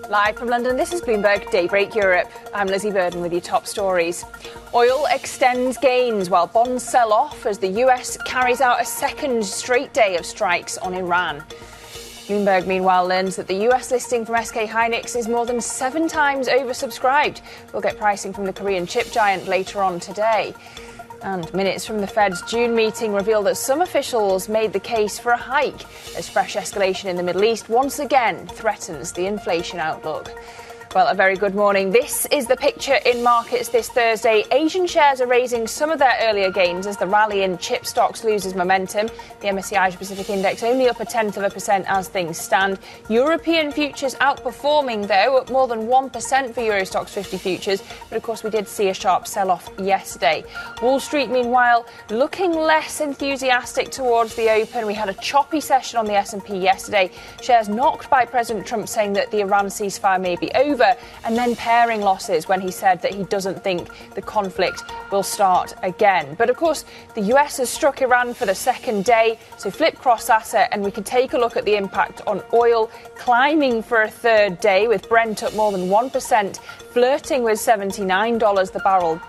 Live from London, this is Bloomberg Daybreak Europe. I'm Lizzie Burden with your top stories. Oil extends gains while bonds sell off as the US carries out a second straight day of strikes on Iran. Bloomberg, meanwhile, learns that the US listing from SK Hynix is more than 7 times oversubscribed. We'll get pricing from the Korean chip giant later on today. And minutes from the Fed's June meeting reveal that some officials made the case for a hike as fresh escalation in the Middle East once again threatens the inflation outlook. Well, a very good morning. This is the picture in markets this Thursday. Asian shares are raising some of their earlier gains as the rally in chip stocks loses momentum. The MSCI Asia Pacific Index only up 0.1% as things stand. European futures outperforming, though, up more than 1% for Euro Stoxx 50 futures. But, of course, we did see a sharp sell-off yesterday. Wall Street, meanwhile, looking less enthusiastic towards the open. We had a choppy session on the S&P yesterday. Shares knocked by President Trump saying that the Iran ceasefire may be over, and then pairing losses when he said that he doesn't think the conflict will start again. But of course, the US has struck Iran for the second day, so flip cross asset, and we can take a look at the impact on oil climbing for a third day, with Brent up more than 1%, flirting with $79 the barrel.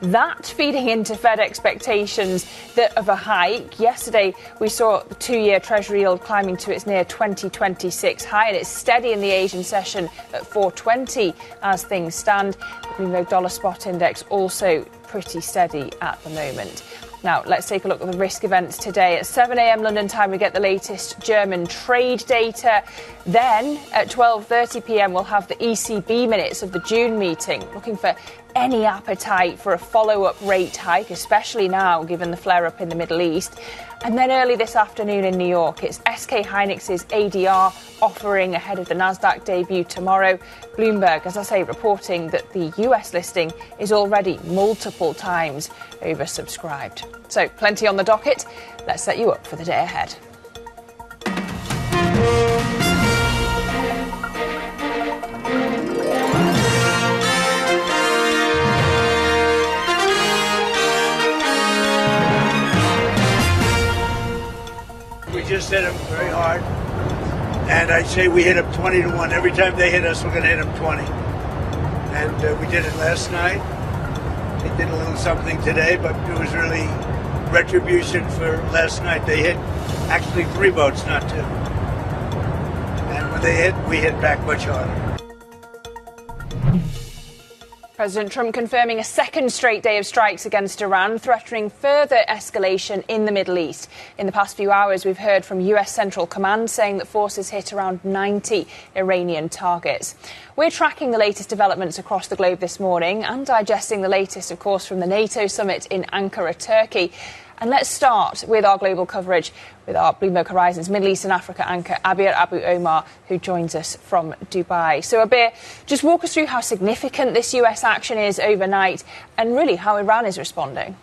That feeding into Fed expectations of a hike. Yesterday, we saw the 2-year Treasury yield climbing to its near 2026 high, and it's steady in the Asian session at 420 as things stand. The Bloomberg Dollar Spot Index also pretty steady at the moment. Now, let's take a look at the risk events today. At 7 a.m. London time, we get the latest German trade data. Then, at 12:30 p.m., we'll have the ECB minutes of the June meeting, looking for any appetite for a follow-up rate hike, especially now, given the flare-up in the Middle East. And then early this afternoon in New York, it's SK Hynix's ADR offering ahead of the Nasdaq debut tomorrow. Bloomberg, as I say, reporting that the US listing is already multiple times oversubscribed. So plenty on the docket. Let's set you up for the day ahead. We just hit them very hard, and I'd say we hit them 20-1. Every time they hit us, we're going to hit them 20. And we did it last night. They did a little something today, but it was really retribution for last night. They hit actually 3 boats, not 2. And when they hit, we hit back much harder. President Trump confirming a second straight day of strikes against Iran, threatening further escalation in the Middle East. In the past few hours, we've heard from US Central Command saying that forces hit around 90 Iranian targets. We're tracking the latest developments across the globe this morning and digesting the latest, of course, from the NATO summit in Ankara, Turkey. And let's start with our global coverage with our Bloomberg Horizons Middle East and Africa anchor, Abir Abu Omar, who joins us from Dubai. So, Abir, just walk us through how significant this US action is overnight and really how Iran is responding.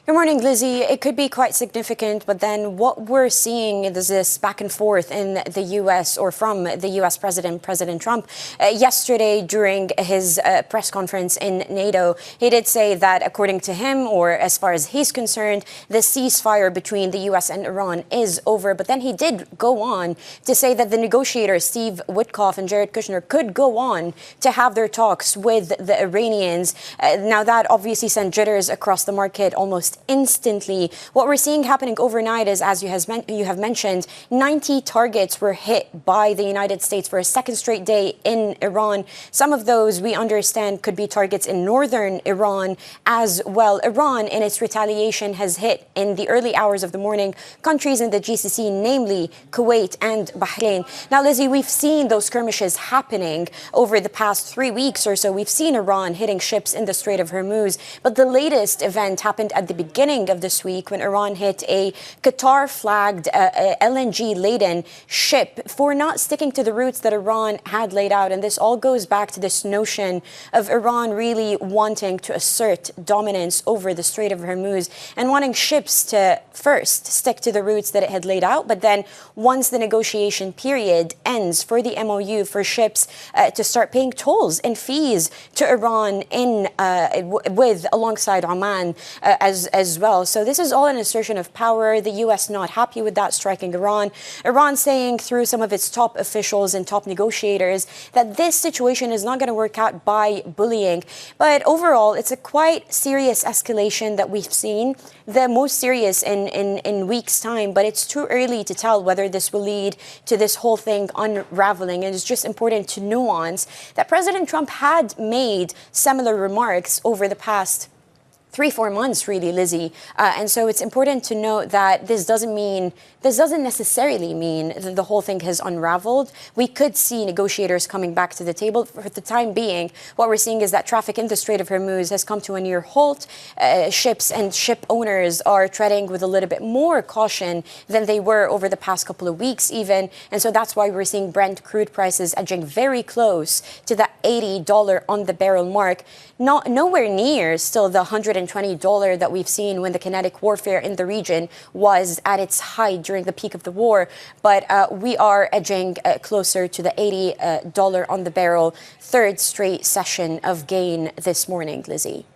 Good morning, Lizzie. It could be quite significant, but then what we're seeing is this back and forth in the U.S. or from the U.S. President Trump. Yesterday, during his press conference in NATO, he did say that, according to him, or as far as he's concerned, the ceasefire between the U.S. and Iran is over. But then he did go on to say that the negotiators, Steve Witkoff and Jared Kushner, could go on to have their talks with the Iranians. Now, that obviously sent jitters across the market almost instantly. What we're seeing happening overnight is, as you have mentioned, 90 targets were hit by the United States for a second straight day in Iran. Some of those, we understand, could be targets in northern Iran as well. Iran, in its retaliation, has hit in the early hours of the morning countries in the GCC, namely Kuwait and Bahrain. Now, Lizzie, we've seen those skirmishes happening over the past 3 weeks or so. We've seen Iran hitting ships in the Strait of Hormuz, but the latest event happened at the beginning of this week when Iran hit a Qatar-flagged LNG-laden ship for not sticking to the routes that Iran had laid out. And this all goes back to this notion of Iran really wanting to assert dominance over the Strait of Hormuz and wanting ships to first stick to the routes that it had laid out. But then once the negotiation period ends for the MOU, for ships to start paying tolls and fees to Iran alongside Oman, as as well. So this is all an assertion of power. The U.S. not happy with that, striking Iran. Iran saying through some of its top officials and top negotiators that this situation is not going to work out by bullying. But overall, it's a quite serious escalation that we've seen, the most serious in weeks' time. But it's too early to tell whether this will lead to this whole thing unraveling. And it's just important to nuance that President Trump had made similar remarks over the past 3-4 months, really, Lizzie. And so it's important to note that this doesn't necessarily mean that the whole thing has unraveled. We could see negotiators coming back to the table. For the time being, what we're seeing is that traffic in the Strait of Hormuz has come to a near halt. Ships and ship owners are treading with a little bit more caution than they were over the past couple of weeks, even. And so that's why we're seeing Brent crude prices edging very close to the $80 on the barrel mark. Nowhere near still the $120 that we've seen when the kinetic warfare in the region was at its height during the peak of the war. But we are edging closer to the $80 on the barrel, third straight session of gain this morning, Lizzie.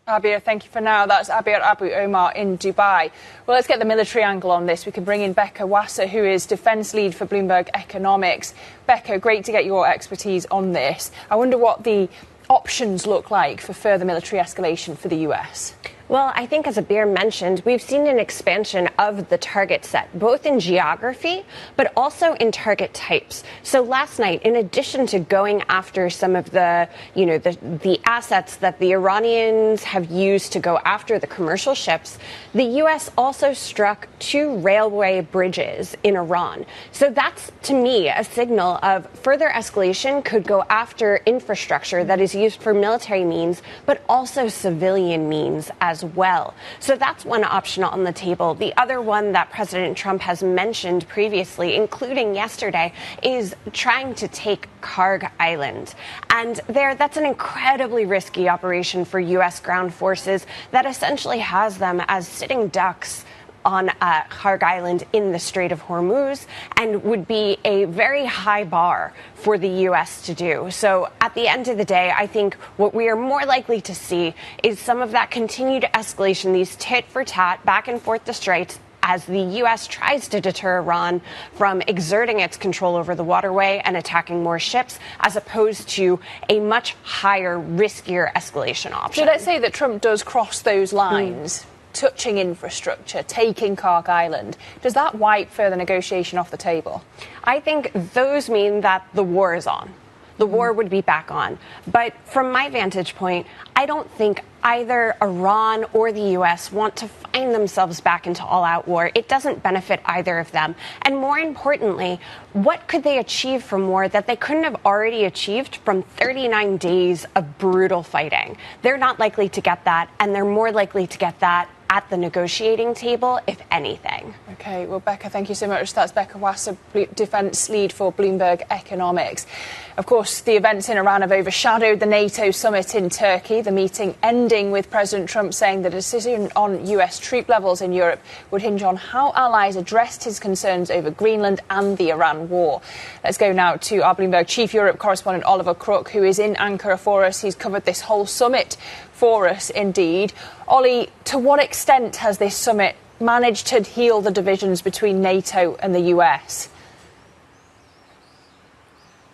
Abir, thank you for now. That's Abir Abu Omar in Dubai. Well, let's get the military angle on this. We can bring in Becca Wasser, who is defence lead for Bloomberg Economics. Becca, great to get your expertise on this. I wonder what the options look like for further military escalation for the US. Well, I think, as Abir mentioned, we've seen an expansion of the target set, both in geography, but also in target types. So last night, in addition to going after some of the assets that the Iranians have used to go after the commercial ships, the U.S. also struck 2 railway bridges in Iran. So that's, to me, a signal of further escalation could go after infrastructure that is used for military means, but also civilian means as well. So that's one option on the table. The other one that President Trump has mentioned previously, including yesterday, is trying to take Karg Island. And that's an incredibly risky operation for U.S. ground forces that essentially has them as sitting ducks on Karg Island in the Strait of Hormuz, and would be a very high bar for the U.S. to do. So at the end of the day, I think what we are more likely to see is some of that continued escalation, these tit for tat, back and forth the straits, as the U.S. tries to deter Iran from exerting its control over the waterway and attacking more ships, as opposed to a much higher, riskier escalation option. So let's say that Trump does cross those lines. Touching infrastructure, taking Karg Island. Does that wipe further negotiation off the table? I think those mean that the war is on. The war would be back on. But from my vantage point, I don't think either Iran or the U.S. want to find themselves back into all-out war. It doesn't benefit either of them. And more importantly, what could they achieve from war that they couldn't have already achieved from 39 days of brutal fighting? They're not likely to get that, and they're more likely to get that at the negotiating table, if anything. OK, well, Becca, thank you so much. That's Becca Wasser, defence lead for Bloomberg Economics. Of course, the events in Iran have overshadowed the NATO summit in Turkey, the meeting ending with President Trump saying the decision on US troop levels in Europe would hinge on how allies addressed his concerns over Greenland and the Iran war. Let's go now to our Bloomberg Chief Europe correspondent, Oliver Crook, who is in Ankara for us. He's covered this whole summit for us, indeed. Ollie, to what extent has this summit managed to heal the divisions between NATO and the US?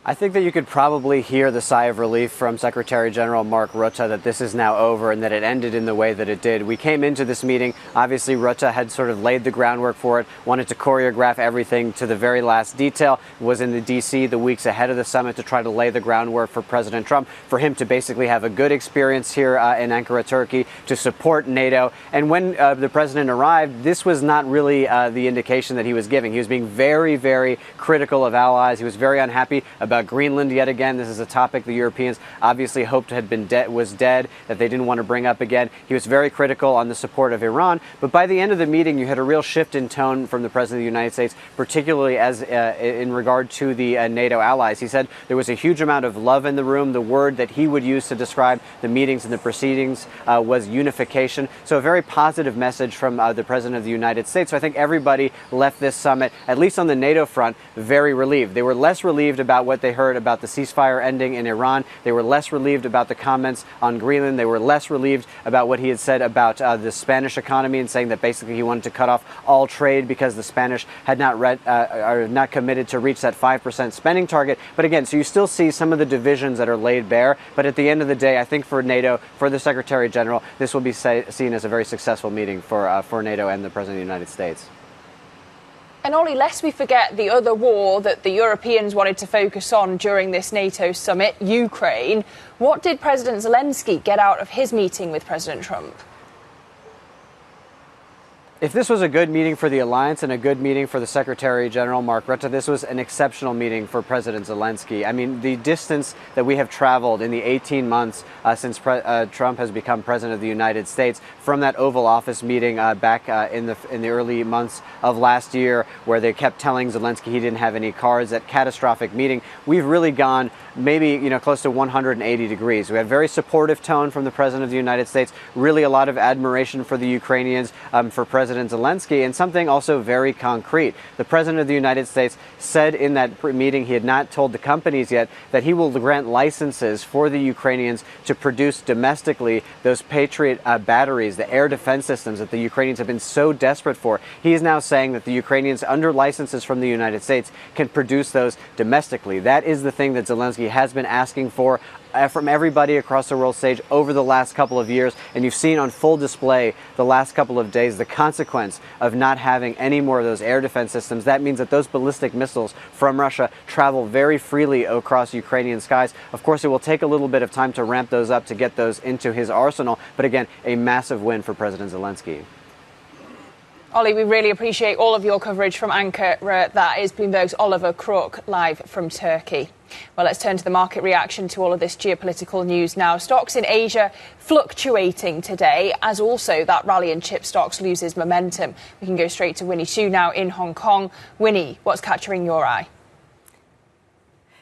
I think that you could probably hear the sigh of relief from Secretary General Mark Rutte that this is now over and that it ended in the way that it did. We came into this meeting, obviously Rutte had sort of laid the groundwork for it, wanted to choreograph everything to the very last detail, was in the D.C. the weeks ahead of the summit to try to lay the groundwork for President Trump, for him to basically have a good experience here in Ankara, Turkey, to support NATO. And when the president arrived, this was not really the indication that he was giving. He was being very, very critical of allies. He was very unhappy about Greenland yet again. This is a topic the Europeans obviously hoped had been was dead, that they didn't want to bring up again. He was very critical on the support of Iran. But by the end of the meeting, you had a real shift in tone from the President of the United States, particularly as in regard to the NATO allies. He said there was a huge amount of love in the room. The word that he would use to describe the meetings and the proceedings was unification. So a very positive message from the President of the United States. So I think everybody left this summit, at least on the NATO front, very relieved. They were less relieved about what they they heard about the ceasefire ending in Iran. They were less relieved about the comments on Greenland. They were less relieved about what he had said about the Spanish economy and saying that basically he wanted to cut off all trade because the Spanish had are not committed to reach that 5% spending target. But again, so you still see some of the divisions that are laid bare. But at the end of the day, I think for NATO, for the Secretary General, this will be seen as a very successful meeting for NATO and the President of the United States. And Ollie, lest we forget the other war that the Europeans wanted to focus on during this NATO summit, Ukraine. What did President Zelensky get out of his meeting with President Trump? If this was a good meeting for the alliance and a good meeting for the Secretary General, Mark Rutte, this was an exceptional meeting for President Zelensky. I mean, the distance that we have traveled in the 18 months since Trump has become President of the United States, from that Oval Office meeting back in the early months of last year, where they kept telling Zelensky he didn't have any cards, that catastrophic meeting, we've really gone maybe, close to 180 degrees. We had a very supportive tone from the President of the United States, really a lot of admiration for the Ukrainians, for President Zelensky, and something also very concrete. The President of the United States said in that meeting he had not told the companies yet that he will grant licenses for the Ukrainians to produce domestically those Patriot batteries, the air defense systems that the Ukrainians have been so desperate for. He is now saying that the Ukrainians, under licenses from the United States, can produce those domestically. That is the thing that Zelensky has been asking for from everybody across the world stage over the last couple of years, and you've seen on full display the last couple of days the consequence of not having any more of those air defense systems. That means that those ballistic missiles from Russia travel very freely across Ukrainian skies. Of course, it will take a little bit of time to ramp those up to get those into his arsenal, but again, a massive win for President Zelensky. Ollie, we really appreciate all of your coverage from Ankara. That is Bloomberg's Oliver Crook live from Turkey. Well, let's turn to the market reaction to all of this geopolitical news now. Stocks in Asia fluctuating today, as also that rally in chip stocks loses momentum. We can go straight to Winnie Xu now in Hong Kong. Winnie, what's catching your eye?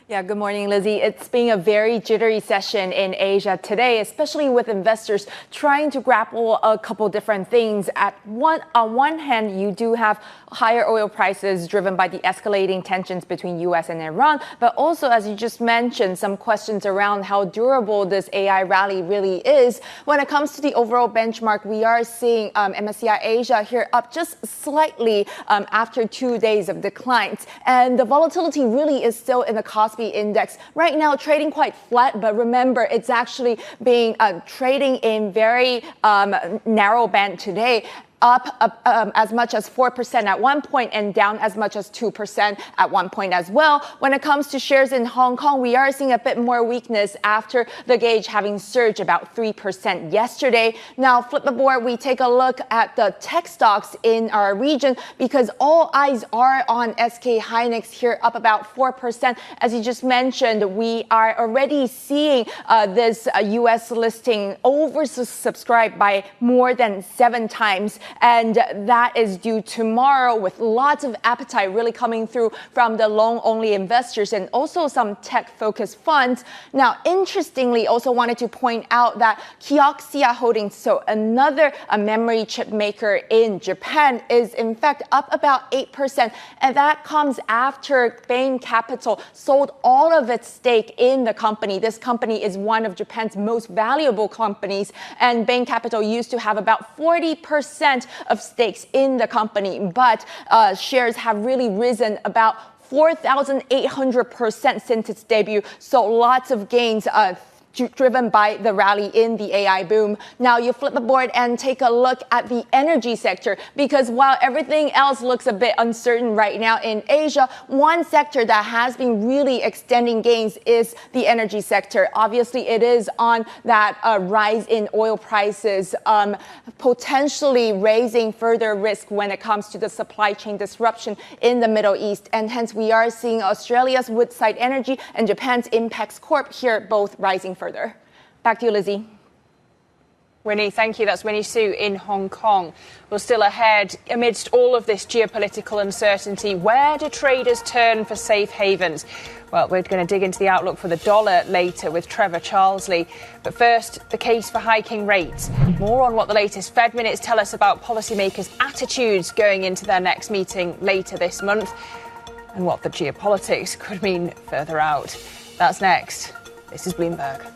Yeah, good morning, Lizzie. It's been a very jittery session in Asia today, especially with investors trying to grapple a couple different things. On one hand, you do have higher oil prices driven by the escalating tensions between U.S. and Iran, but also, as you just mentioned, some questions around how durable this AI rally really is. When it comes to the overall benchmark, we are seeing MSCI Asia here up just slightly after 2 days of declines. And the volatility really is still in the Kospi index. Right now, trading quite flat, but remember, it's actually being trading in very narrow band today. Up as much as 4% at one point and down as much as 2% at one point as well. When it comes to shares in Hong Kong, we are seeing a bit more weakness after the gauge having surged about 3% yesterday. Now, flip the board, we take a look at the tech stocks in our region because all eyes are on SK Hynix here, up about 4%. As you just mentioned, we are already seeing this U.S. listing oversubscribed by more than 7 times. And that is due tomorrow, with lots of appetite really coming through from the long-only investors and also some tech-focused funds. Now, interestingly, also wanted to point out that Kioxia Holdings, so another memory chip maker in Japan, is in fact up about 8%. And that comes after Bain Capital sold all of its stake in the company. This company is one of Japan's most valuable companies. And Bain Capital used to have about 40% of stakes in the company, but shares have really risen about 4,800% since its debut. So lots of gains driven by the rally in the AI boom. Now you flip the board and take a look at the energy sector, because while everything else looks a bit uncertain right now in Asia, one sector that has been really extending gains is the energy sector. Obviously, it is on that rise in oil prices, potentially raising further risk when it comes to the supply chain disruption in the Middle East. And hence, we are seeing Australia's Woodside Energy and Japan's Inpex Corp here both rising further. Back to you, Lizzie. Winnie, thank you. That's Winnie Xu in Hong Kong. We're still ahead amidst all of this geopolitical uncertainty. Where do traders turn for safe havens? Well, we're going to dig into the outlook for the dollar later with Trevor Charsley. But first, the case for hiking rates. More on what the latest Fed minutes tell us about policymakers' attitudes going into their next meeting later this month. and what the geopolitics could mean further out. That's next. This is Bloomberg.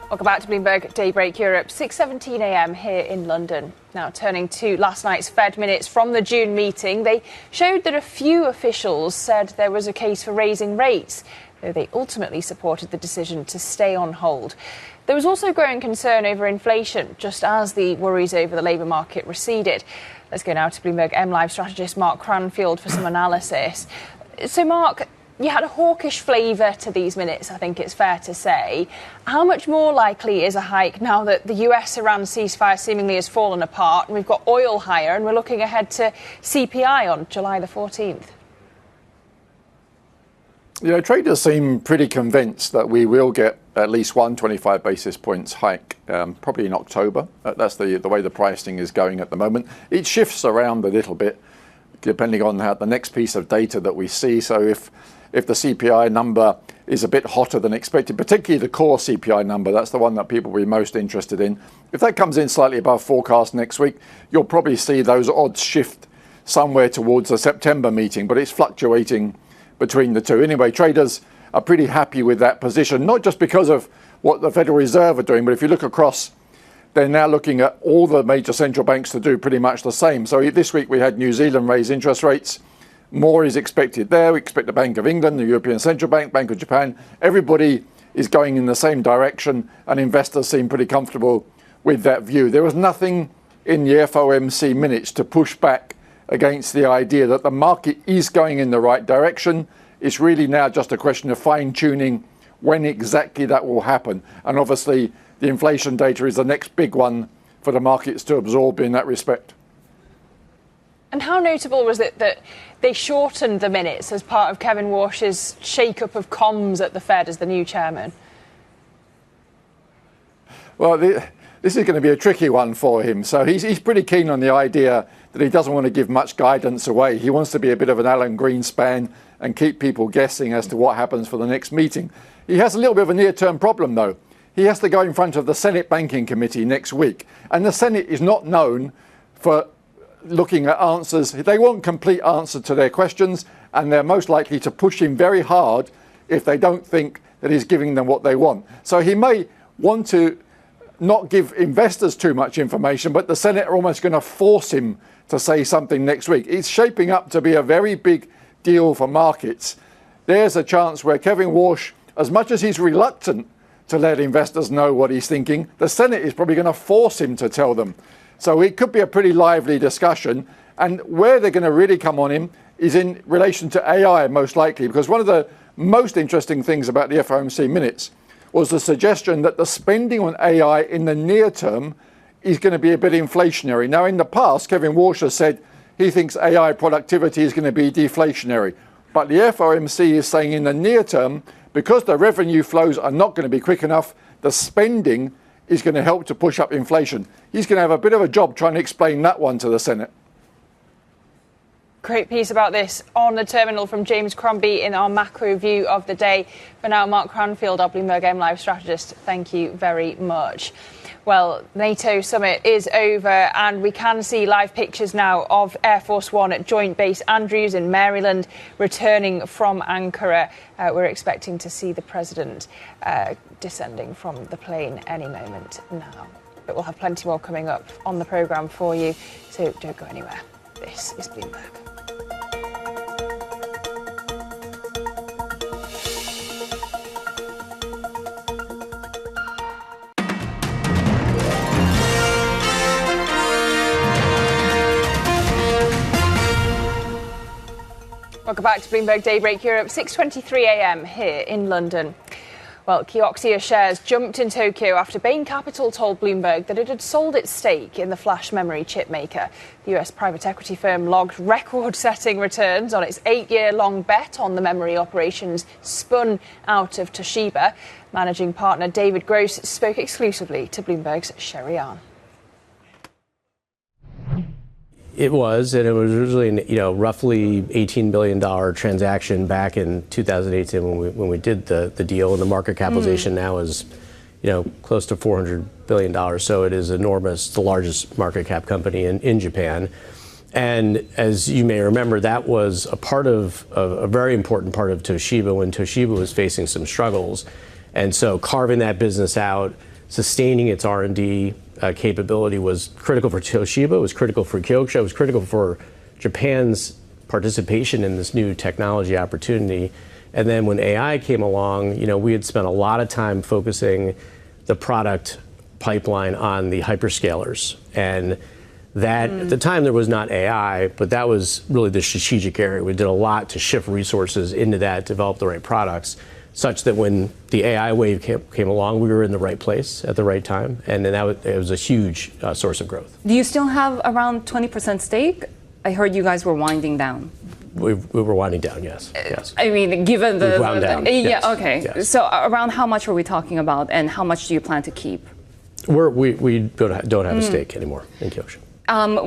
Welcome back to Bloomberg Daybreak Europe, 6:17 a.m. here in London. Now, turning to last night's Fed minutes from the June meeting, they showed that a few officials said there was a case for raising rates, though they ultimately supported the decision to stay on hold. There was also growing concern over inflation, just as the worries over the labour market receded. Let's go now to Bloomberg MLive strategist Mark Cranfield for some analysis. So, Mark, you had a hawkish flavour to these minutes, I think it's fair to say. How much more likely is a hike now that the US-Iran ceasefire seemingly has fallen apart and we've got oil higher and we're looking ahead to CPI on July the 14th? Traders seem pretty convinced that we will get at least 125 basis points hike, probably in October. That's the way the pricing is going at the moment. It shifts around a little bit, depending on how the next piece of data that we see. So if the CPI number is a bit hotter than expected, particularly the core CPI number, that's the one that people will be most interested in. If that comes in slightly above forecast next week, you'll probably see those odds shift somewhere towards the September meeting, but it's fluctuating between the two. Anyway, traders are pretty happy with that position, not just because of what the Federal Reserve are doing, but if you look across, they're now looking at all the major central banks to do pretty much the same. So this week we had New Zealand raise interest rates. More is expected there. We expect the Bank of England, the European Central Bank, Bank of Japan. Everybody is going in the same direction, and investors seem pretty comfortable with that view. There was nothing in the FOMC minutes to push back against the idea that the market is going in the right direction. It's really now just a question of fine-tuning when exactly that will happen. And obviously, the inflation data is the next big one for the markets to absorb in that respect. And how notable was it that they shortened the minutes as part of Kevin Warsh's shake-up of comms at the Fed as the new chairman? Well, this is going to be a tricky one for him. So he's pretty keen on the idea that he doesn't want to give much guidance away. He wants to be a bit of an Alan Greenspan and keep people guessing as to what happens for the next meeting. He has a little bit of a near-term problem, though. He has to go in front of the Senate Banking Committee next week. And the Senate is not known for looking at answers. They want complete answer to their questions, and they're most likely to push him very hard if they don't think that he's giving them what they want. So he may want to not give investors too much information, but the Senate are almost going to force him to say something next week. It's shaping up to be a very big deal for markets. There's a chance where Kevin Warsh, as much as he's reluctant to let investors know what he's thinking, the Senate is probably going to force him to tell them. So it could be a pretty lively discussion. And where they're going to really come on him is in relation to AI, most likely, because one of the most interesting things about the FOMC minutes was the suggestion that the spending on AI in the near term is going to be a bit inflationary. Now, in the past, Kevin Warsh has said he thinks AI productivity is going to be deflationary. But the FOMC is saying in the near term, because the revenue flows are not going to be quick enough, the spending is going to help to push up inflation. He's going to have a bit of a job trying to explain that one to the Senate. Great piece about this on the terminal from James Crombie in our macro view of the day. For now, Mark Cranfield, our Bloomberg MLive strategist, thank you very much. Well, NATO summit is over, and we can see live pictures now of Air Force One at Joint Base Andrews in Maryland, returning from Ankara. We're expecting to see the president descending from the plane any moment now. But we'll have plenty more coming up on the programme for you, so don't go anywhere. This is Bloomberg. Welcome back to Bloomberg Daybreak Europe, 6:23 a.m. here in London. Well, Kioxia shares jumped in Tokyo after Bain Capital told Bloomberg that it had sold its stake in the flash memory chip maker. The US private equity firm logged record-setting returns on its 8-year-long bet on the memory operations spun out of Toshiba. Managing partner David Gross spoke exclusively to Bloomberg's Sherry Yarn. It was, and it was originally, roughly $18 billion transaction back in 2018 when we did the deal, and the market capitalization now is, close to $400 billion. So it is enormous, the largest market cap company in Japan. And as you may remember, that was a very important part of Toshiba when Toshiba was facing some struggles. And so carving that business out, sustaining its R&D capability was critical for Toshiba, it was critical for Kioxia, it was critical for Japan's participation in this new technology opportunity. And then when AI came along, we had spent a lot of time focusing the product pipeline on the hyperscalers. And that at the time there was not AI, but that was really the strategic area. We did a lot to shift resources into that, develop the right products, such that when the AI wave came along, we were in the right place at the right time, and then it was a huge source of growth. Do you still have around 20% stake? I heard you guys were winding down. We were winding down, yes. I mean, given the... wound down, yes. Yeah, okay. Yes. So around how much are we talking about, and how much do you plan to keep? We don't have a stake anymore in Kioxia.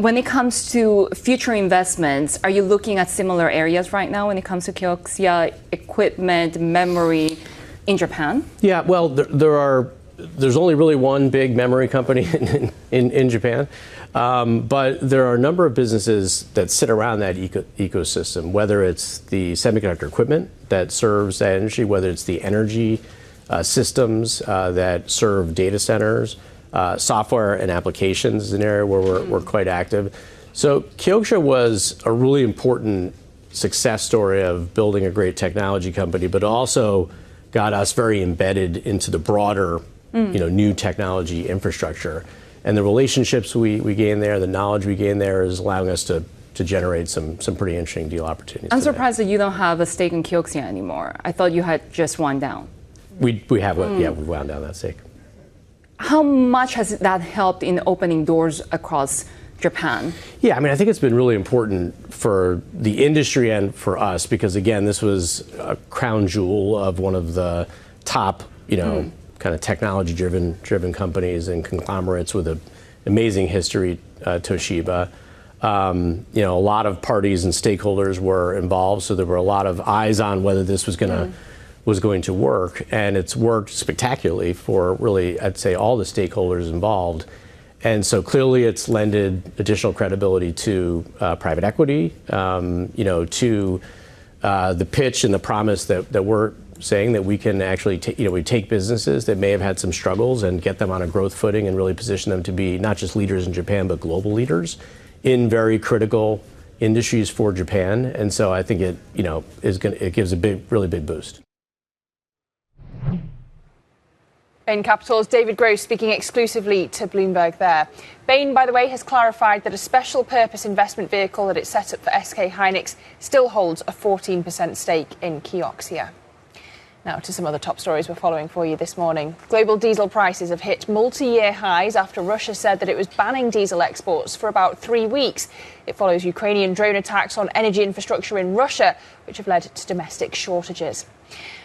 When it comes to future investments, are you looking at similar areas right now when it comes to Kioxia, equipment, memory in Japan? Yeah, well, there's only really one big memory company in Japan, but there are a number of businesses that sit around that ecosystem, whether it's the semiconductor equipment that serves that industry, whether it's the energy systems that serve data centers. Software and applications is an area where we're quite active. So Kioxia was a really important success story of building a great technology company, but also got us very embedded into the broader, new technology infrastructure. And the relationships we gained there, the knowledge we gained there is allowing us to generate some pretty interesting deal opportunities. I'm surprised that you don't have a stake in Kioxia anymore. I thought you had just wound down. We have, we've wound down that stake. How much has that helped in opening doors across Japan? Yeah, I think it's been really important for the industry and for us because, again, this was a crown jewel of one of the top, kind of technology-driven companies and conglomerates with an amazing history, Toshiba. A lot of parties and stakeholders were involved, so there were a lot of eyes on whether this was going to work, and it's worked spectacularly for really, I'd say, all the stakeholders involved. And so clearly it's lended additional credibility to private equity, to the pitch and the promise that we're saying that we can actually we take businesses that may have had some struggles and get them on a growth footing and really position them to be not just leaders in Japan, but global leaders in very critical industries for Japan. And so I think it gives a really big boost. Bain Capital's David Gross speaking exclusively to Bloomberg there. Bain, by the way, has clarified that a special purpose investment vehicle that it set up for SK Hynix still holds a 14% stake in Kioxia. Now to some other top stories we're following for you this morning. Global diesel prices have hit multi-year highs after Russia said that it was banning diesel exports for about 3 weeks. It follows Ukrainian drone attacks on energy infrastructure in Russia, which have led to domestic shortages.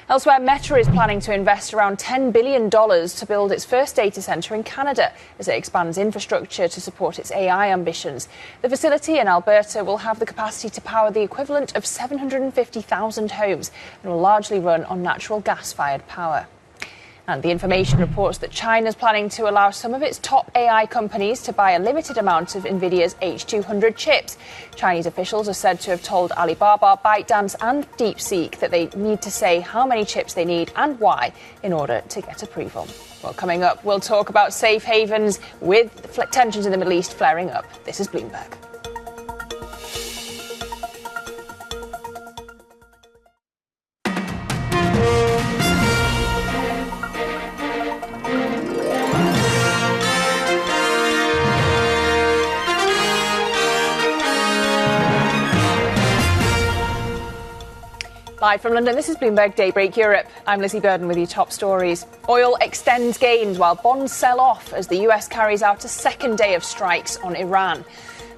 Elsewhere, Meta is planning to invest around $10 billion to build its first data centre in Canada as it expands infrastructure to support its AI ambitions. The facility in Alberta will have the capacity to power the equivalent of 750,000 homes and will largely run on natural gas-fired power. And The Information reports that China is planning to allow some of its top AI companies to buy a limited amount of NVIDIA's H200 chips. Chinese officials are said to have told Alibaba, ByteDance and DeepSeek that they need to say how many chips they need and why in order to get approval. Well, coming up, we'll talk about safe havens with tensions in the Middle East flaring up. This is Bloomberg. Live from London, this is Bloomberg Daybreak Europe. I'm Lizzie Burden with your top stories. Oil extends gains while bonds sell off as the US carries out a second day of strikes on Iran.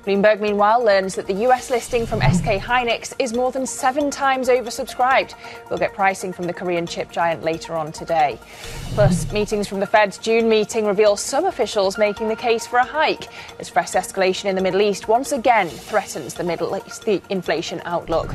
Bloomberg, meanwhile, learns that the US listing from SK Hynix is more than 7 times oversubscribed. We'll get pricing from the Korean chip giant later on today. Plus, meetings from the Fed's June meeting reveal some officials making the case for a hike as fresh escalation in the Middle East once again threatens the inflation outlook.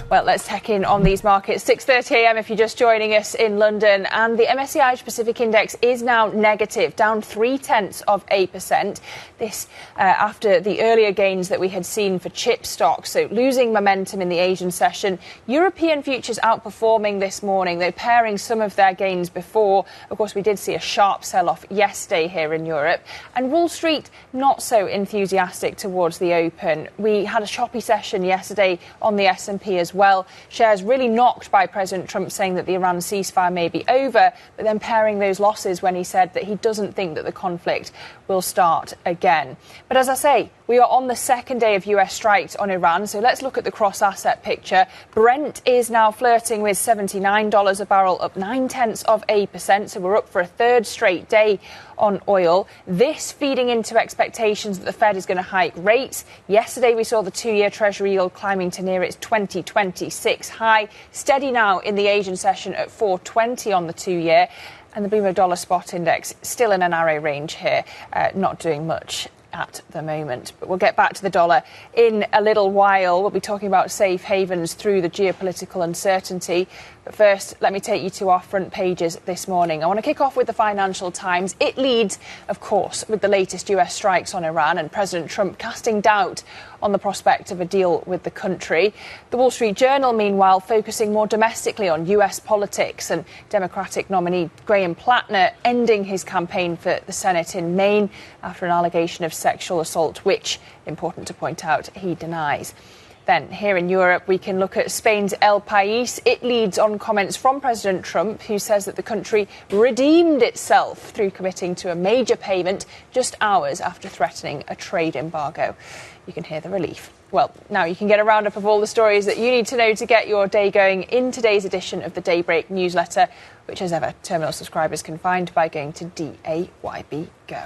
Well, let's check in on these markets. 6:30 a.m. if you're just joining us in London, and the MSCI Pacific Index is now negative, down 0.3%. This after the earlier gains that we had seen for chip stocks, so losing momentum in the Asian session. European futures outperforming this morning. They're pairing some of their gains before. Of course, we did see a sharp sell-off yesterday here in Europe, and Wall Street not so enthusiastic towards the open. We had a choppy session yesterday on the S&P as well. Shares really knocked by President Trump saying that the Iran ceasefire may be over, but then pairing those losses when he said that he doesn't think that the conflict will start again. But as I say, we are on the second day of US strikes on Iran, so let's look at the cross-asset picture. Brent is now flirting with $79 a barrel, up 0.9%, so we're up for a third straight day on oil. This feeding into expectations that the Fed is going to hike rates. Yesterday we saw the 2-year Treasury yield climbing to near its 2026 high, steady now in the Asian session at 4.20 on the 2-year. And the Bloomberg Dollar Spot Index still in a narrow range here, not doing much at the moment. But we'll get back to the dollar in a little while. We'll be talking about safe havens through the geopolitical uncertainty. But first, let me take you to our front pages this morning. I want to kick off with the Financial Times. It leads, of course, with the latest US strikes on Iran and President Trump casting doubt on the prospect of a deal with the country. The Wall Street Journal, meanwhile, focusing more domestically on US politics and Democratic nominee Graham Platner ending his campaign for the Senate in Maine after an allegation of sexual assault, which, important to point out, he denies. Then, here in Europe, we can look at Spain's El País. It leads on comments from President Trump, who says that the country redeemed itself through committing to a major payment just hours after threatening a trade embargo. You can hear the relief. Well, now you can get a roundup of all the stories that you need to know to get your day going in today's edition of the Daybreak newsletter, which, as ever, terminal subscribers can find by going to DAYB Go.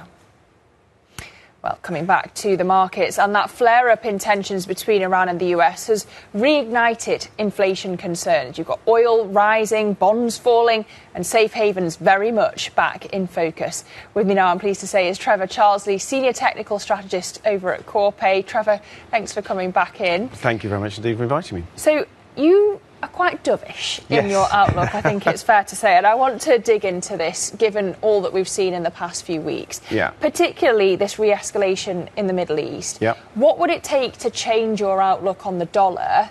Well, coming back to the markets, and that flare-up in tensions between Iran and the US has reignited inflation concerns. You've got oil rising, bonds falling, and safe havens very much back in focus. With me now, I'm pleased to say, is Trevor Charsley, Senior Technical Strategist over at Corpay. Trevor, thanks for coming back in. Thank you very much indeed for inviting me. So you are quite dovish in your outlook, I think it's fair to say. And I want to dig into this, given all that we've seen in the past few weeks, particularly this re-escalation in the Middle East. What would it take to change your outlook on the dollar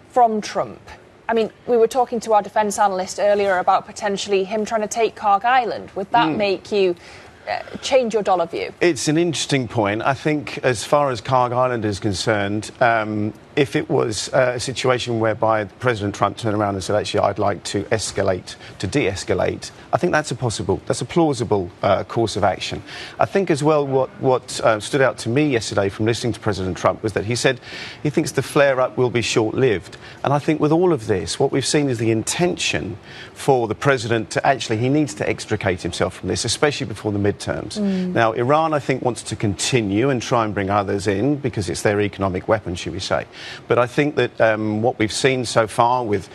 from Trump? I mean, we were talking to our defence analyst earlier about potentially him trying to take Carg Island. Would that make you change your dollar view? It's an interesting point. I think as far as Carg Island is concerned, if it was a situation whereby President Trump turned around and said, actually, I'd like to escalate, to de-escalate, I think that's a plausible course of action. I think as well what stood out to me yesterday from listening to President Trump was that he said he thinks the flare-up will be short-lived. And I think with all of this, what we've seen is the intention for the president to actually, he needs to extricate himself from this, especially before the midterms. Now, Iran, I think, wants to continue and try and bring others in because it's their economic weapon, should we say. But I think that what we've seen so far with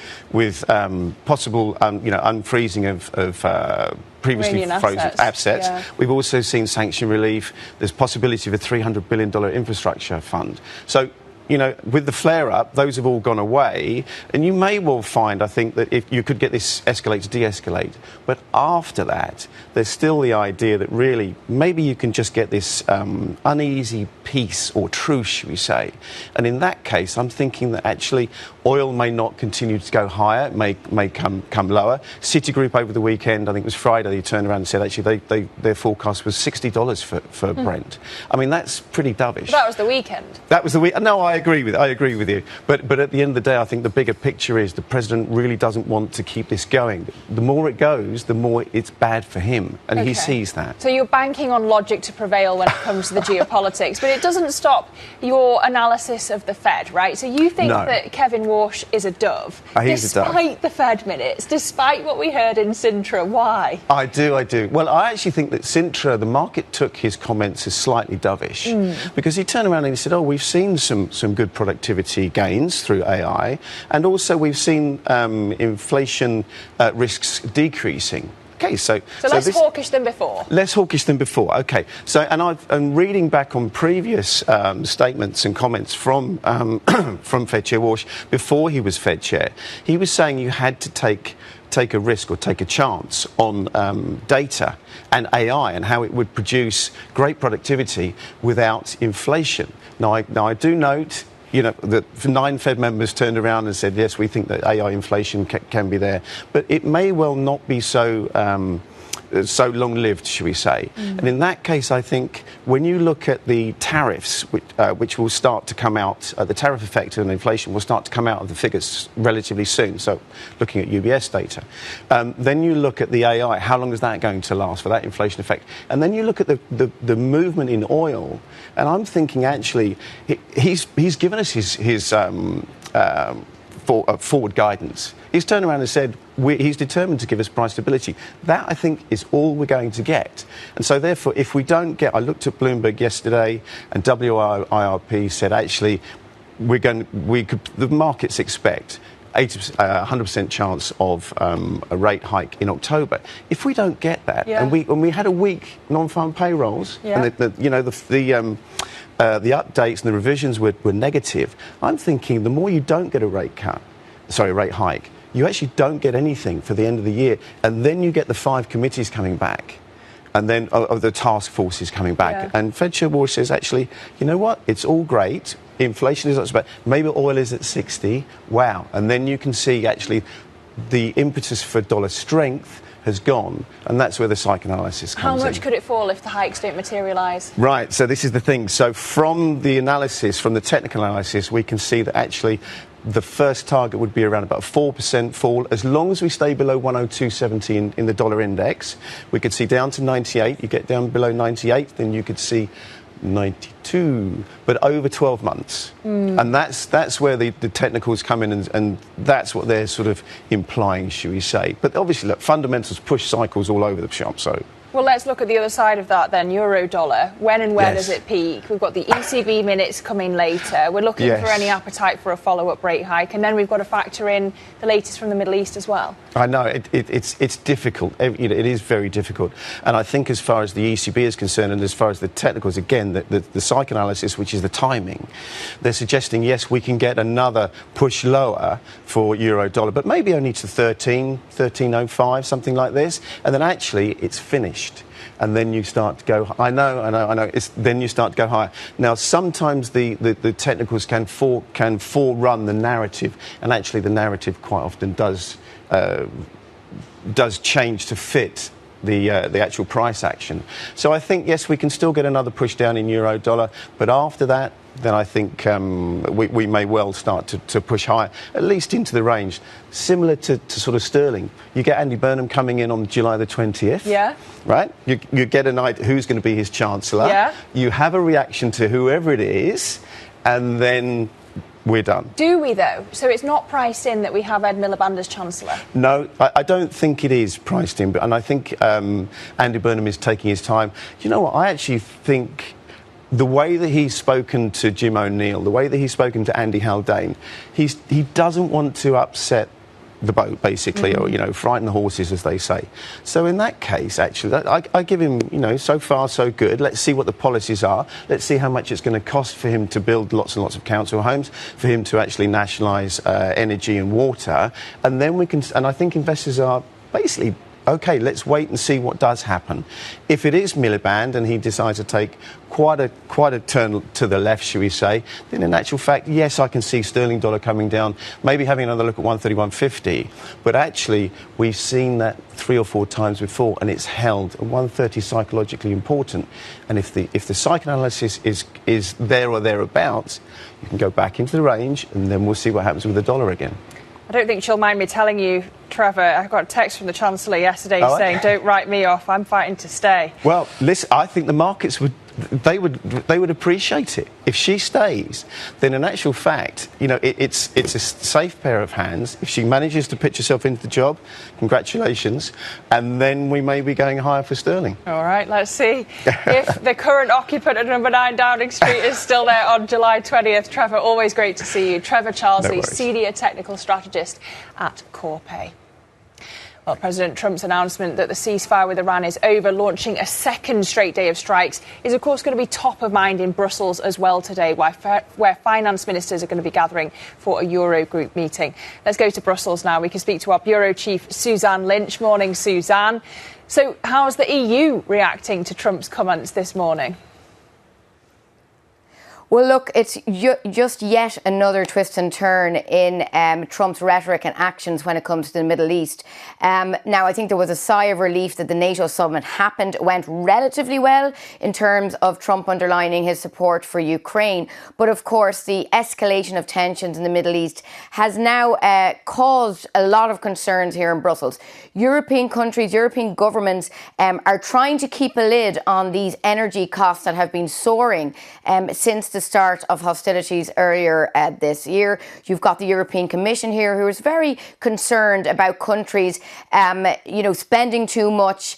possible, unfreezing of previously frozen assets. We've also seen sanction relief. There's possibility of a $300 billion infrastructure fund. So, with the flare-up, those have all gone away. And you may well find, I think, that if you could get this escalate to de-escalate. But after that, there's still the idea that really maybe you can just get this uneasy peace or truce, should we say. And in that case, I'm thinking that actually oil may not continue to go higher. It may come lower. Citigroup over the weekend, I think it was Friday, they turned around and said actually their forecast was $60 for Brent. I mean, that's pretty dovish. But that was the weekend. That was the weekend. No, I agree with you. But at the end of the day, I think the bigger picture is the president really doesn't want to keep this going. The more it goes, the more it's bad for him, and he sees that. So you're banking on logic to prevail when it comes to the geopolitics, but it doesn't stop your analysis of the Fed, right? So you think that Kevin Warsh is a dove. He's a dove. Despite the Fed minutes, despite what we heard in Sintra, why? I do. Well, I actually think that Sintra, the market took his comments as slightly dovish because he turned around and he said, oh, we've seen some good productivity gains through AI, and also we've seen inflation risks decreasing. Okay, so less hawkish than before. Less hawkish than before. Okay, so I'm reading back on previous statements and comments from from Fed Chair Warsh before he was Fed Chair. He was saying you had to take a risk or take a chance on data and AI and how it would produce great productivity without inflation. Now I do note, you know, that 9 Fed members turned around and said, yes, we think that AI inflation can be there, but it may well not be so long-lived, shall we say. And in that case, I think when you look at the tariffs, which will start to come out, the tariff effect and inflation will start to come out of the figures relatively soon, so looking at UBS data, then you look at the AI, how long is that going to last for that inflation effect? And then you look at the movement in oil, and I'm thinking actually he's given us his forward guidance. He's turned around and said he's determined to give us price stability. That, I think, is all we're going to get. And so, therefore, if we don't get... I looked at Bloomberg yesterday, and WIRP said, actually, the markets expect 100% chance of a rate hike in October. If we don't get that, and we had a weak non-farm payrolls, and the updates and the revisions were negative, I'm thinking the more you don't get a rate hike, you actually don't get anything for the end of the year. And then you get the 5 committees coming back, and then the task forces coming back. Yeah. And Fed Chair Warsh says, actually, you know what? It's all great. Inflation is not so bad. Maybe oil is at 60. Wow. And then you can see, actually, the impetus for dollar strength has gone, and that's where the psychoanalysis comes in. How much could it fall if the hikes don't materialise? Right, so this is the thing. So from the analysis, from the technical analysis, we can see that actually the first target would be around about a 4% fall. As long as we stay below 102.70 in the dollar index, we could see down to 98. You get down below 98, then you could see 92, but over 12 months. And that's where the technicals come in, and that's what they're sort of implying, shall we say. But obviously, look, fundamentals push cycles all over the shop, so... Well, let's look at the other side of that then, euro-dollar. When and where does it peak? We've got the ECB minutes coming later. We're looking for any appetite for a follow-up rate hike, and then we've got to factor in the latest from the Middle East as well. I know, it's difficult. It is very difficult. And I think as far as the ECB is concerned, and as far as the technicals, again, the psychoanalysis, which is the timing, they're suggesting, yes, we can get another push lower for euro-dollar, but maybe only to 13.05, something like this, and then actually it's finished. And then you start to go. I know. Then you start to go higher. Now, sometimes the technicals can forerun the narrative, and actually the narrative quite often does change to fit the actual price action. So I think yes, we can still get another push down in euro dollar, but after that, then I think we may well start to push higher, at least into the range, similar to sort of sterling. You get Andy Burnham coming in on July the 20th. Yeah. Right? You get an idea who's going to be his chancellor. Yeah. You have a reaction to whoever it is, and then we're done. Do we, though? So it's not priced in that we have Ed Miliband as Chancellor? No, I don't think it is priced in, and I think Andy Burnham is taking his time. You know what? I actually think the way that he's spoken to Jim O'Neill, the way that he's spoken to Andy Haldane, he doesn't want to upset the boat, basically, or, frighten the horses, as they say. So in that case, actually, I give him, so far so good. Let's see what the policies are. Let's see how much it's going to cost for him to build lots and lots of council homes, for him to actually nationalise energy and water. And then we can, and I think investors are basically, OK, let's wait and see what does happen. If it is Miliband and he decides to take quite a turn to the left, shall we say, then in actual fact, yes, I can see sterling dollar coming down, maybe having another look at 130, 150. But actually, we've seen that 3 or 4 times before, and it's held. And 130 is psychologically important. And if the psychoanalysis is there or thereabouts, you can go back into the range, and then we'll see what happens with the dollar again. I don't think she'll mind me telling you, Trevor, I got a text from the Chancellor yesterday saying, don't write me off, I'm fighting to stay. Well, listen, I think the markets would they would appreciate it. If she stays, then in actual fact, it's a safe pair of hands. If she manages to pitch herself into the job, congratulations, and then we may be going higher for sterling. All right, let's see if the current occupant of number 9 Downing Street is still there on July 20th. Trevor, always great to see you. Trevor Charsley, Senior Technical Strategist at Corpay. Well, President Trump's announcement that the ceasefire with Iran is over, launching a second straight day of strikes, is of course going to be top of mind in Brussels as well today, where finance ministers are going to be gathering for a Eurogroup meeting. Let's go to Brussels now. We can speak to our Bureau Chief, Suzanne Lynch. Morning, Suzanne. So how's the EU reacting to Trump's comments this morning? Well, look, it's just yet another twist and turn in Trump's rhetoric and actions when it comes to the Middle East. Now, I think there was a sigh of relief that the NATO summit went relatively well in terms of Trump underlining his support for Ukraine. But of course, the escalation of tensions in the Middle East has now caused a lot of concerns here in Brussels. European countries, European governments are trying to keep a lid on these energy costs that have been soaring since the start of hostilities earlier this year. You've got the European Commission here, who is very concerned about countries, spending too much,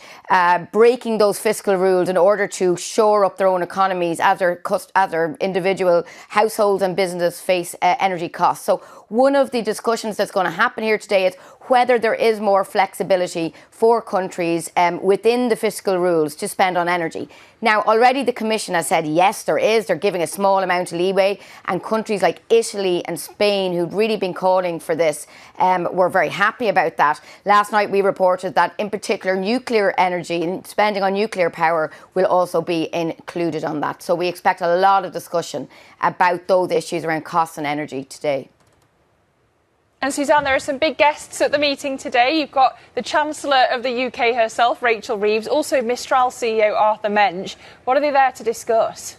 breaking those fiscal rules in order to shore up their own economies as their individual households and businesses face energy costs. So one of the discussions that's going to happen here today is whether there is more flexibility for countries within the fiscal rules to spend on energy. Now, already the Commission has said, yes, there is. They're giving a small amount of leeway. And countries like Italy and Spain, who'd really been calling for this, were very happy about that. Last night, we reported that, in particular, nuclear energy and spending on nuclear power will also be included on that. So we expect a lot of discussion about those issues around costs and energy today. And Suzanne, there are some big guests at the meeting today. You've got the Chancellor of the UK herself, Rachel Reeves, also Mistral CEO Arthur Mensch. What are they there to discuss?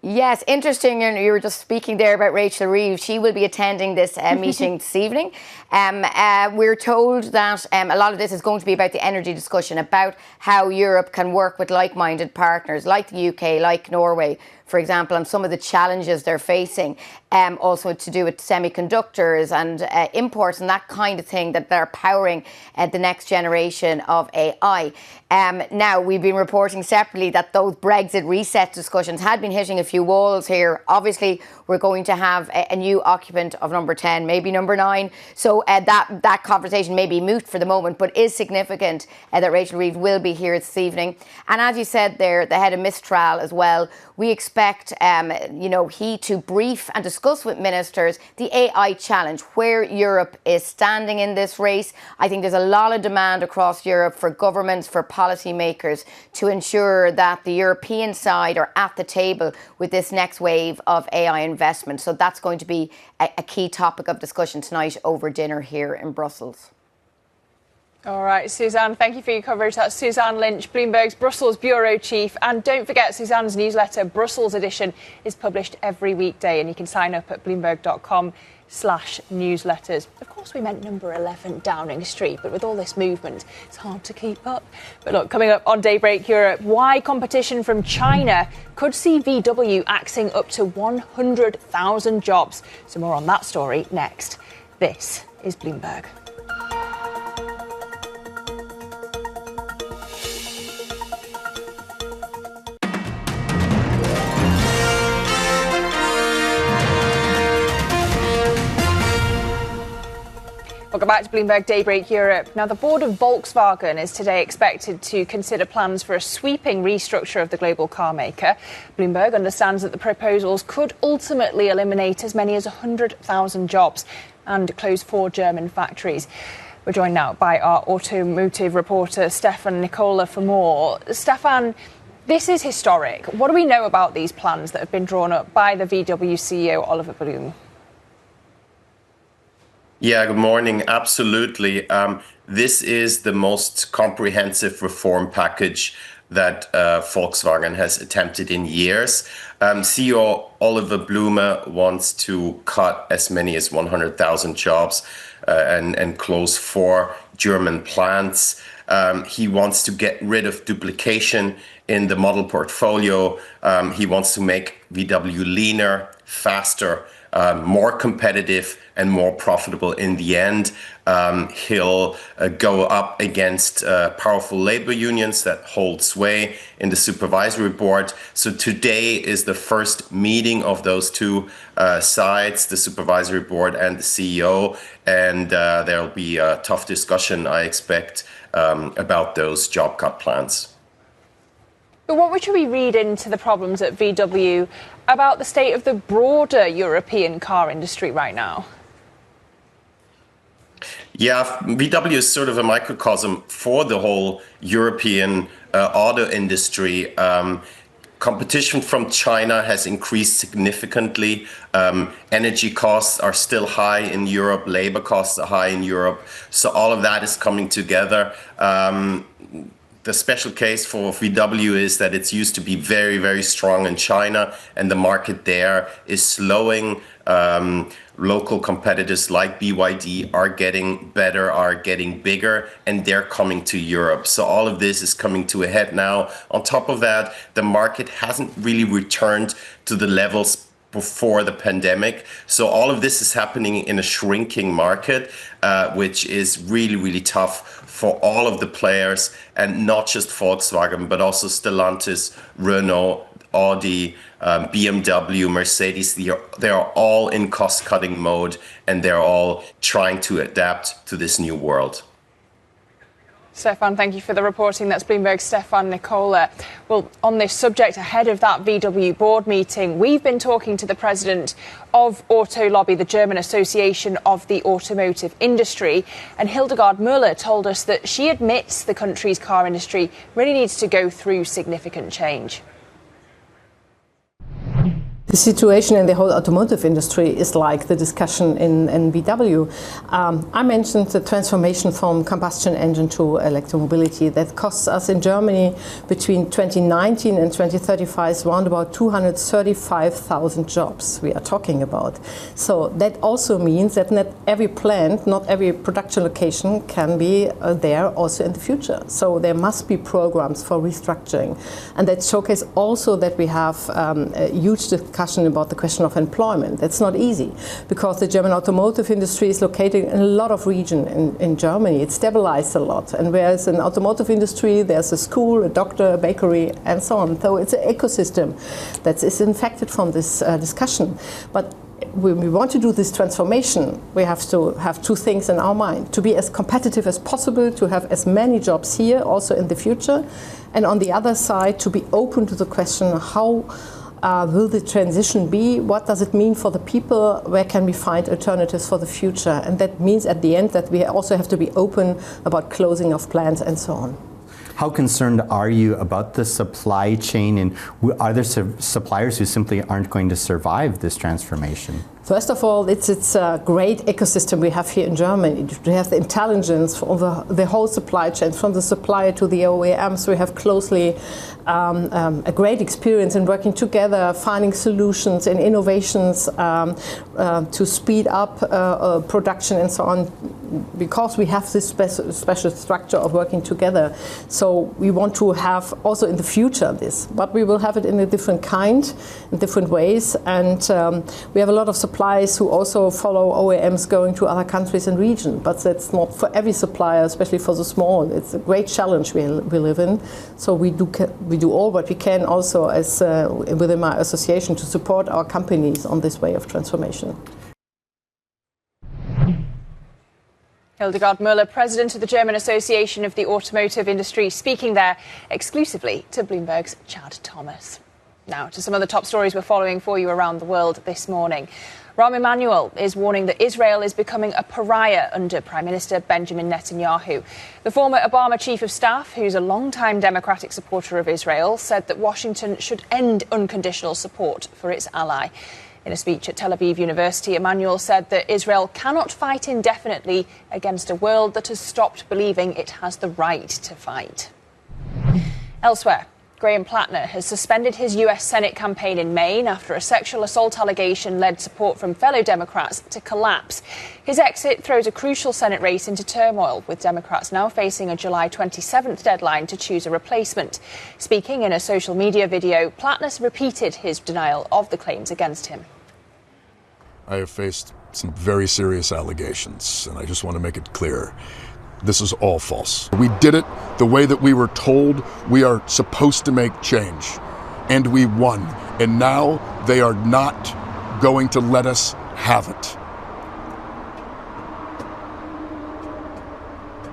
Yes, interesting. You were just speaking there about Rachel Reeves. She will be attending this meeting this evening. We're told that a lot of this is going to be about the energy discussion, about how Europe can work with like-minded partners like the UK, like Norway, for example, and some of the challenges they're facing, also to do with semiconductors and imports and that kind of thing that they're powering the next generation of AI. Now, we've been reporting separately that those Brexit reset discussions had been hitting a few walls here. Obviously, we're going to have a new occupant of number 10, maybe number 9. So that conversation may be moot for the moment, but is significant that Rachel Reeves will be here this evening. And as you said there, the head of Mistral as well, we expect, he to brief and discuss with ministers the AI challenge, where Europe is standing in this race. I think there's a lot of demand across Europe for governments, for policymakers to ensure that the European side are at the table with this next wave of AI investment. So that's going to be a key topic of discussion tonight over dinner here in Brussels. All right, Suzanne, thank you for your coverage. That's Suzanne Lynch, Bloomberg's Brussels Bureau Chief. And don't forget, Suzanne's newsletter, Brussels Edition, is published every weekday, and you can sign up at bloomberg.com/newsletters. Of course, we meant number 11 Downing Street, but with all this movement, it's hard to keep up. But look, coming up on Daybreak Europe, why competition from China could see VW axing up to 100,000 jobs. So more on that story next. This is Bloomberg. Welcome back to Bloomberg Daybreak Europe. Now, the board of Volkswagen is today expected to consider plans for a sweeping restructure of the global car maker. Bloomberg understands that the proposals could ultimately eliminate as many as 100,000 jobs and close 4 German factories. We're joined now by our automotive reporter, Stefan Nicola, for more. Stefan, this is historic. What do we know about these plans that have been drawn up by the VW CEO, Oliver Blume? Yeah, good morning. Absolutely. This is the most comprehensive reform package that Volkswagen has attempted in years. CEO Oliver Blume wants to cut as many as 100,000 jobs and close 4 German plants. He wants to get rid of duplication in the model portfolio. He wants to make VW leaner, faster, more competitive and more profitable in the end. He'll go up against powerful labor unions that hold sway in the supervisory board. So today is the first meeting of those two sides, the supervisory board and the CEO, and there'll be a tough discussion, I expect, about those job cut plans. But what should we read into the problems at VW about the state of the broader European car industry right now? Yeah, VW is sort of a microcosm for the whole European auto industry. Competition from China has increased significantly. Energy costs are still high in Europe. Labor costs are high in Europe. So all of that is coming together. The special case for VW is that it's used to be very, very strong in China, and the market there is slowing. Local competitors like BYD are getting better, are getting bigger, and they're coming to Europe. So all of this is coming to a head now. On top of that, the market hasn't really returned to the levels before the pandemic. So all of this is happening in a shrinking market, which is really, really tough for all of the players, and not just Volkswagen, but also Stellantis, Renault, Audi, BMW, Mercedes. They are all in cost-cutting mode, and they're all trying to adapt to this new world. Stefan, thank you for the reporting. That's Bloomberg's Stefan Nicola. Well, on this subject, ahead of that VW board meeting, we've been talking to the president of Auto Lobby, the German Association of the Automotive Industry, and Hildegard Müller told us that she admits the country's car industry really needs to go through significant change. The situation in the whole automotive industry is like the discussion in VW. I mentioned the transformation from combustion engine to electromobility. That costs us in Germany between 2019 and 2035 around about 235,000 jobs we are talking about. So that also means that not every plant, not every production location can be there also in the future. So there must be programs for restructuring. And that showcase also that we have a huge discussion about the question of employment. That's not easy because the German automotive industry is located in a lot of regions in Germany. It's stabilized a lot. And whereas in automotive industry, there's a school, a doctor, a bakery, and so on. So it's an ecosystem that is infected from this discussion. But when we want to do this transformation, we have to have two things in our mind: to be as competitive as possible, to have as many jobs here also in the future, and on the other side, to be open to the question how will the transition be? What does it mean for the people? Where can we find alternatives for the future? And that means at the end that we also have to be open about closing of plants and so on. How concerned are you about the supply chain, and are there suppliers who simply aren't going to survive this transformation? First of all, it's a great ecosystem we have here in Germany. We have the intelligence over the whole supply chain, from the supplier to the OEMs. We have closely a great experience in working together, finding solutions and innovations to speed up production and so on, because we have this special structure of working together. So we want to have also in the future this, but we will have it in a different kind, in different ways. And we have a lot of suppliers who also follow OEMs going to other countries and regions, but that's not for every supplier, especially for the small. It's a great challenge we live in. So we do all what we can also as within my association to support our companies on this way of transformation. Hildegard Müller, president of the German Association of the Automotive Industry, speaking there exclusively to Bloomberg's Chad Thomas. Now to some of the top stories we're following for you around the world this morning. Rahm Emanuel is warning that Israel is becoming a pariah under Prime Minister Benjamin Netanyahu. The former Obama chief of staff, who's a long-time Democratic supporter of Israel, said that Washington should end unconditional support for its ally. In a speech at Tel Aviv University, Emanuel said that Israel cannot fight indefinitely against a world that has stopped believing it has the right to fight. Elsewhere, Graham Platner has suspended his US Senate campaign in Maine after a sexual assault allegation led support from fellow Democrats to collapse. His exit throws a crucial Senate race into turmoil, with Democrats now facing a July 27th deadline to choose a replacement. Speaking in a social media video, Platner repeated his denial of the claims against him. I have faced some very serious allegations, and I just want to make it clear. This is all false. We did it the way that we were told we are supposed to make change. And we won. And now they are not going to let us have it.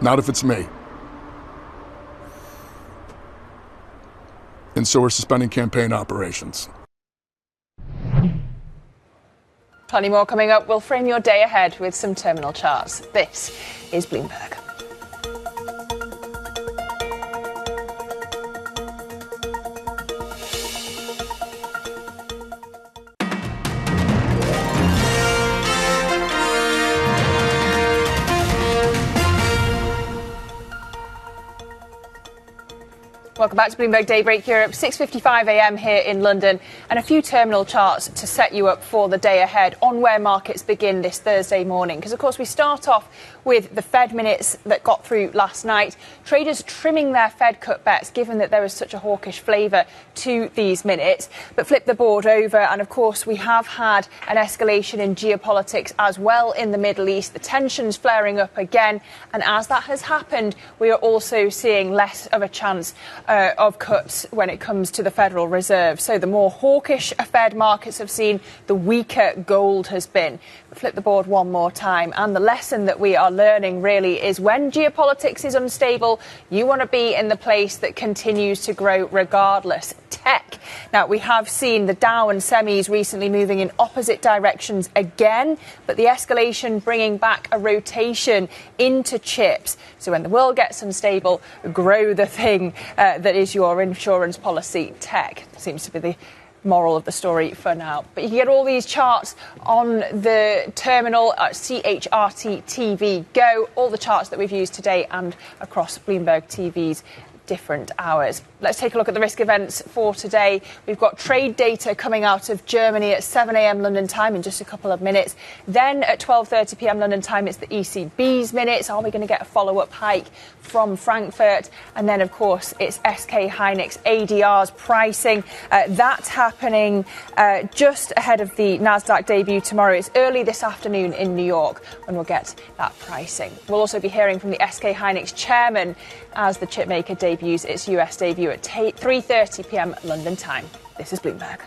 Not if it's me. And so we're suspending campaign operations. Plenty more coming up. We'll frame your day ahead with some terminal charts. This is Bloomberg. Welcome back to Bloomberg Daybreak Europe, 6:55 a.m. here in London, and a few terminal charts to set you up for the day ahead on where markets begin this Thursday morning. Because, of course, we start off with the Fed minutes that got through last night. Traders trimming their Fed cut bets, given that there was such a hawkish flavour to these minutes. But flip the board over, and, of course, we have had an escalation in geopolitics as well in the Middle East. The tensions flaring up again. And as that has happened, we are also seeing less of a chance of cuts when it comes to the Federal Reserve. So the more hawkish Fed markets have seen, the weaker gold has been. Flip the board one more time. And the lesson that we are learning really is when geopolitics is unstable, you want to be in the place that continues to grow regardless. Tech. Now, we have seen the Dow and semis recently moving in opposite directions again, but the escalation bringing back a rotation into chips. So when the world gets unstable, grow the thing that is your insurance policy. Tech seems to be the moral of the story for now. But you can get all these charts on the terminal at CHRT TV Go, all the charts that we've used today and across Bloomberg TV's different hours. Let's take a look at the risk events for today. We've got trade data coming out of Germany at 7 a.m. London time in just a couple of minutes. Then at 12:30 p.m. London time, it's the ECB's minutes. Are we going to get a follow-up hike from Frankfurt? And then, of course, it's SK Hynix ADR's pricing. That's happening just ahead of the NASDAQ debut tomorrow. It's early this afternoon in New York when we'll get that pricing. We'll also be hearing from the SK Hynix chairman as the chipmaker debuts its US debut at 3:30 p.m. London time. This is Bloomberg.